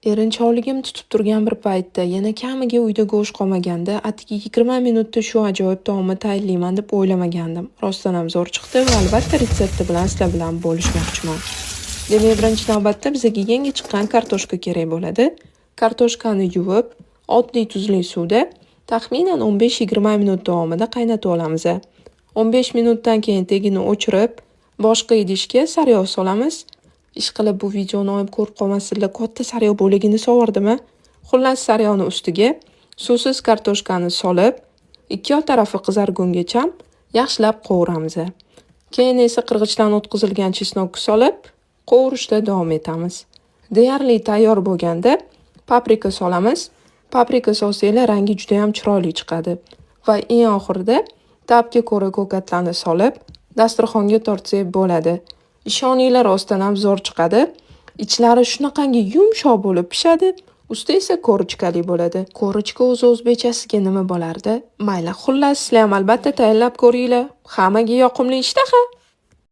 Erinchoqligim tutib turgan bir paytda yana kamiga uyda go'sht qolmaganda atigi 20 minutda shu ajoyib taomni tayyorlayman deb o'ylamagandim. Rostdan ham zo'r chiqdi va albatta retsepti bilan sizlar bilan bo'lishmoqchiman. Demak, birinchi navbatda bizga yangi chiqqan kartoshka kerak bo'ladi. Kartoshkani yuvib, oddiy tuzli suvda taxminan 15-20 minut davomida qaynatib olamiz. 15 minutdan keyin tagini o'chirib, boshqa idishga sariyog' solamiz. Ishqilib bu videoni olib ko'rib qolmasizlar, katta sariyog' bo'ligini sovurdimi? Xullas, sariyog'ni ustiga suvsiz kartoshkani solib, ikki tarafi qizargungacha yaxshilab qovuramiz. Keyin esa qirg'ichdan o'tkazilgan chesnokni solib, qovurishda davom etamiz. Deyarli tayyor bo'lganda paprika solamiz. Paprika solsanglar rangi juda ham chiroyli chiqadi. Va eng oxirida ta'bga ko'ra ko'katlarni solib, dasturxonga tortsak bo'ladi. Ishoninglar, rostdan ham zo'r chiqadi. Ichlari shunaqangi yumshoq bo'lib pishadi, usti esa ko'richkali bo'ladi. Ko'richka o'z o'zbekchasiga nima bo'lardi? Mayli, xullas, sizlar ham albatta tayyorlab ko'ringlar. Hammaga yoqimli ishtaha!